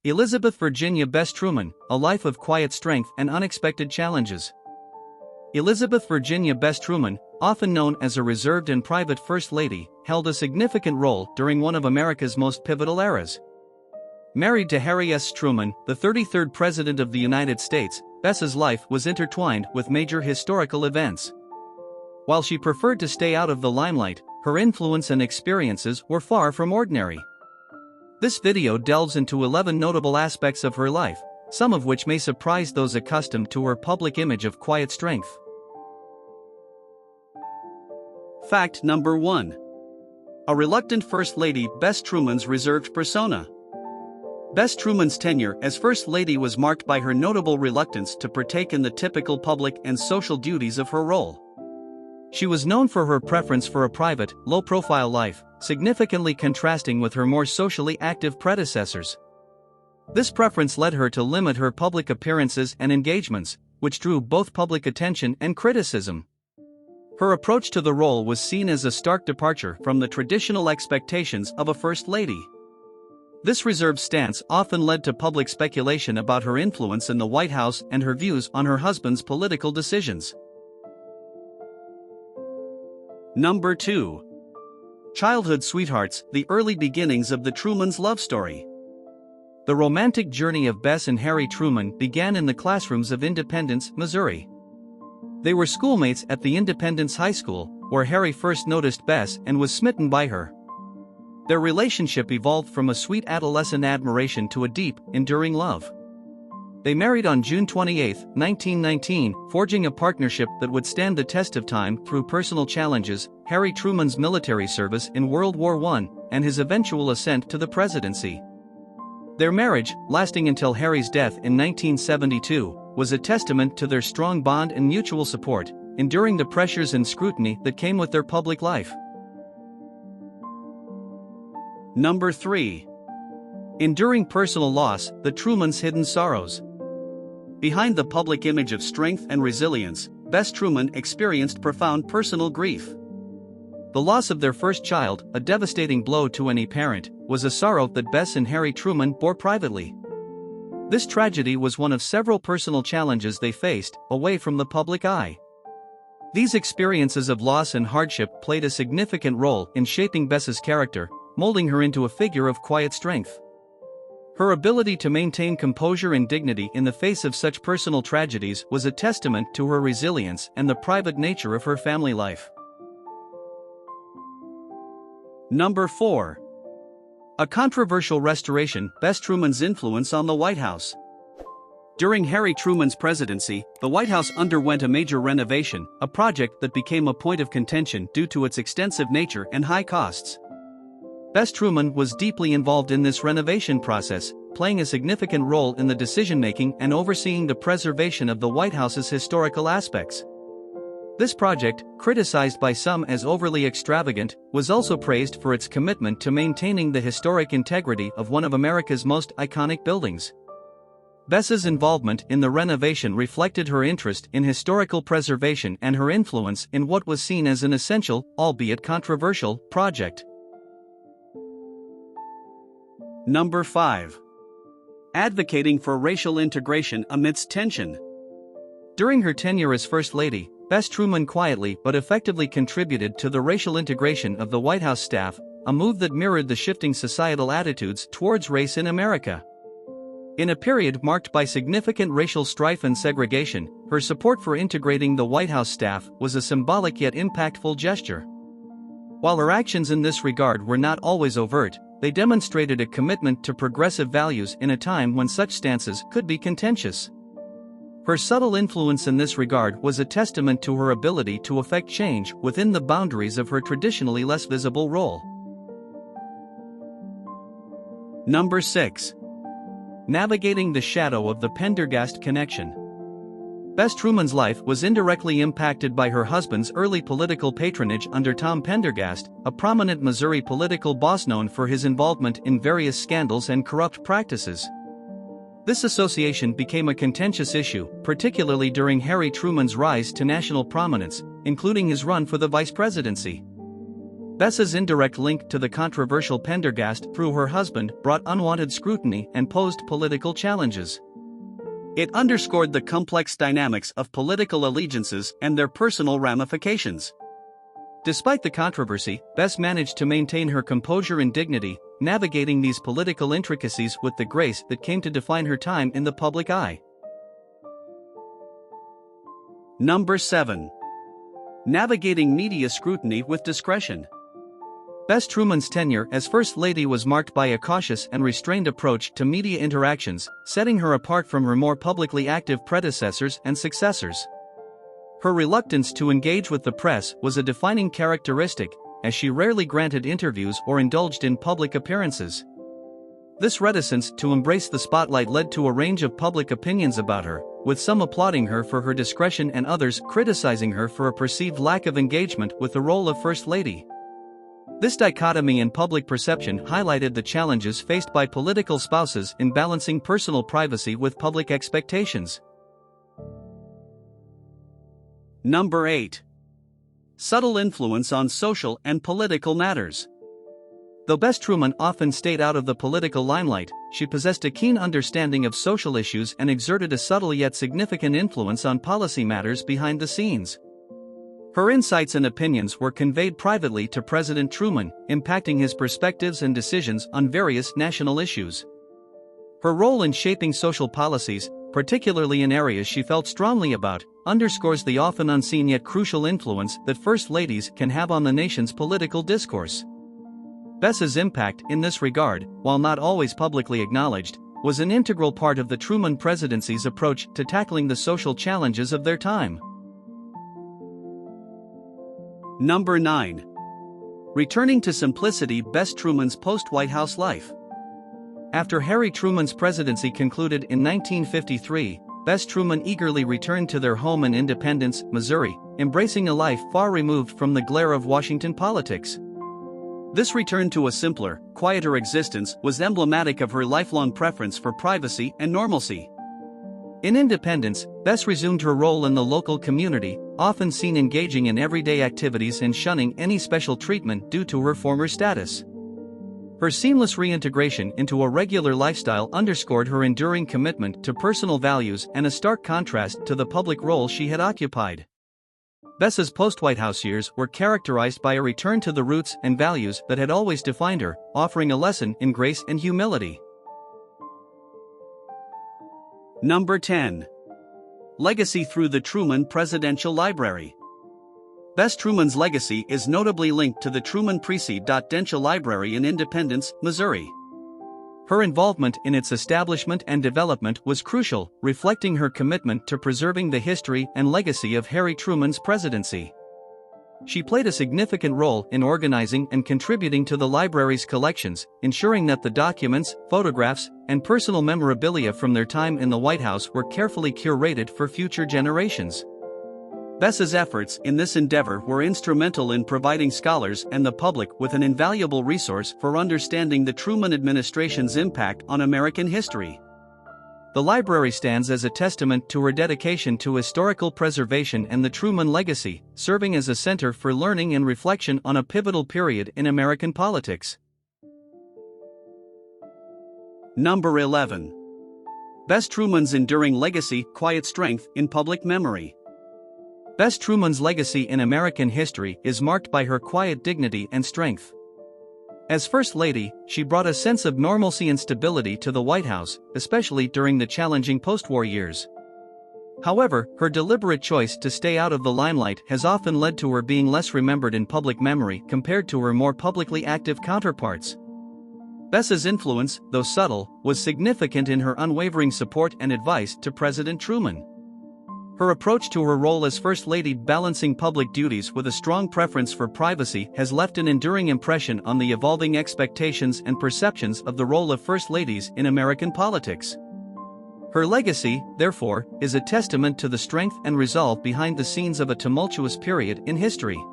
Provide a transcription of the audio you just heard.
Elizabeth Virginia Bess Truman, a life of quiet strength and unexpected challenges. Elizabeth Virginia Bess Truman, often known as a reserved and private First Lady, held a significant role during one of America's most pivotal eras. Married to Harry S. Truman, the 33rd President of the United States, Bess's life was intertwined with major historical events. While she preferred to stay out of the limelight, her influence and experiences were far from ordinary. This video delves into 11 notable aspects of her life, some of which may surprise those accustomed to her public image of quiet strength. Fact number 1. A reluctant First Lady. Bess Truman's reserved persona. Bess Truman's tenure as First Lady was marked by her notable reluctance to partake in the typical public and social duties of her role. She was known for her preference for a private, low-profile life, significantly contrasting with her more socially active predecessors. This preference led her to limit her public appearances and engagements, which drew both public attention and criticism. Her approach to the role was seen as a stark departure from the traditional expectations of a First Lady. This reserved stance often led to public speculation about her influence in the White House and her views on her husband's political decisions. Number 2. Childhood sweethearts. The early beginnings of the Trumans' love story. The romantic journey of Bess and Harry Truman began in the classrooms of Independence, Missouri. They were schoolmates at the Independence High School, where Harry first noticed Bess and was smitten by her. Their relationship evolved from a sweet adolescent admiration to a deep, enduring love. They married on June 28, 1919, forging a partnership that would stand the test of time through personal challenges, Harry Truman's military service in World War I, and his eventual ascent to the presidency. Their marriage, lasting until Harry's death in 1972, was a testament to their strong bond and mutual support, enduring the pressures and scrutiny that came with their public life. Number 3. Enduring personal loss. The Trumans' hidden sorrows. Behind the public image of strength and resilience, Bess Truman experienced profound personal grief. The loss of their first child, a devastating blow to any parent, was a sorrow that Bess and Harry Truman bore privately. This tragedy was one of several personal challenges they faced, away from the public eye. These experiences of loss and hardship played a significant role in shaping Bess's character, molding her into a figure of quiet strength. Her ability to maintain composure and dignity in the face of such personal tragedies was a testament to her resilience and the private nature of her family life. Number 4. A controversial restoration. Bess Truman's influence on the White House. During Harry Truman's presidency, the White House underwent a major renovation, a project that became a point of contention due to its extensive nature and high costs. Bess Truman was deeply involved in this renovation process, playing a significant role in the decision-making and overseeing the preservation of the White House's historical aspects. This project, criticized by some as overly extravagant, was also praised for its commitment to maintaining the historic integrity of one of America's most iconic buildings. Bess's involvement in the renovation reflected her interest in historical preservation and her influence in what was seen as an essential, albeit controversial, project. Number 5. Advocating for racial integration amidst tension. During her tenure as First Lady, Bess Truman quietly but effectively contributed to the racial integration of the White House staff, a move that mirrored the shifting societal attitudes towards race in America. In a period marked by significant racial strife and segregation, her support for integrating the White House staff was a symbolic yet impactful gesture. While her actions in this regard were not always overt, they demonstrated a commitment to progressive values in a time when such stances could be contentious. Her subtle influence in this regard was a testament to her ability to effect change within the boundaries of her traditionally less visible role. Number 6. Navigating the shadow of the Pendergast connection. Bess Truman's life was indirectly impacted by her husband's early political patronage under Tom Pendergast, a prominent Missouri political boss known for his involvement in various scandals and corrupt practices. This association became a contentious issue, particularly during Harry Truman's rise to national prominence, including his run for the vice presidency. Bess's indirect link to the controversial Pendergast through her husband brought unwanted scrutiny and posed political challenges. It underscored the complex dynamics of political allegiances and their personal ramifications. Despite the controversy, Bess managed to maintain her composure and dignity, navigating these political intricacies with the grace that came to define her time in the public eye. Number 7. Navigating media scrutiny with discretion. Bess Truman's tenure as First Lady was marked by a cautious and restrained approach to media interactions, setting her apart from her more publicly active predecessors and successors. Her reluctance to engage with the press was a defining characteristic, as she rarely granted interviews or indulged in public appearances. This reticence to embrace the spotlight led to a range of public opinions about her, with some applauding her for her discretion and others criticizing her for a perceived lack of engagement with the role of First Lady. This dichotomy in public perception highlighted the challenges faced by political spouses in balancing personal privacy with public expectations. Number 8. Subtle influence on social and political matters. Though Bess Truman often stayed out of the political limelight, she possessed a keen understanding of social issues and exerted a subtle yet significant influence on policy matters behind the scenes. Her insights and opinions were conveyed privately to President Truman, impacting his perspectives and decisions on various national issues. Her role in shaping social policies, particularly in areas she felt strongly about, underscores the often unseen yet crucial influence that First Ladies can have on the nation's political discourse. Bess's impact in this regard, while not always publicly acknowledged, was an integral part of the Truman presidency's approach to tackling the social challenges of their time. Number 9. Returning to simplicity. Bess Truman's post-White House life. After Harry Truman's presidency concluded in 1953, Bess Truman eagerly returned to their home in Independence, Missouri, embracing a life far removed from the glare of Washington politics. This return to a simpler, quieter existence was emblematic of her lifelong preference for privacy and normalcy. In Independence, Bess resumed her role in the local community, often seen engaging in everyday activities and shunning any special treatment due to her former status. Her seamless reintegration into a regular lifestyle underscored her enduring commitment to personal values and a stark contrast to the public role she had occupied. Bess's post-White House years were characterized by a return to the roots and values that had always defined her, offering a lesson in grace and humility. Number 10. Legacy through the Truman Presidential Library. Bess Truman's legacy is notably linked to the Truman Presidential Library in Independence, Missouri. Her involvement in its establishment and development was crucial, reflecting her commitment to preserving the history and legacy of Harry Truman's presidency. She played a significant role in organizing and contributing to the library's collections, ensuring that the documents, photographs, and personal memorabilia from their time in the White House were carefully curated for future generations. Bess's efforts in this endeavor were instrumental in providing scholars and the public with an invaluable resource for understanding the Truman administration's impact on American history. The library stands as a testament to her dedication to historical preservation and the Truman legacy, serving as a center for learning and reflection on a pivotal period in American politics. Number 11. Bess Truman's enduring legacy. Quiet strength in public memory. Bess Truman's legacy in American history is marked by her quiet dignity and strength. As First Lady, she brought a sense of normalcy and stability to the White House, especially during the challenging post-war years. However, her deliberate choice to stay out of the limelight has often led to her being less remembered in public memory compared to her more publicly active counterparts. Bess's influence, though subtle, was significant in her unwavering support and advice to President Truman. Her approach to her role as First Lady, balancing public duties with a strong preference for privacy, has left an enduring impression on the evolving expectations and perceptions of the role of First Ladies in American politics. Her legacy, therefore, is a testament to the strength and resolve behind the scenes of a tumultuous period in history.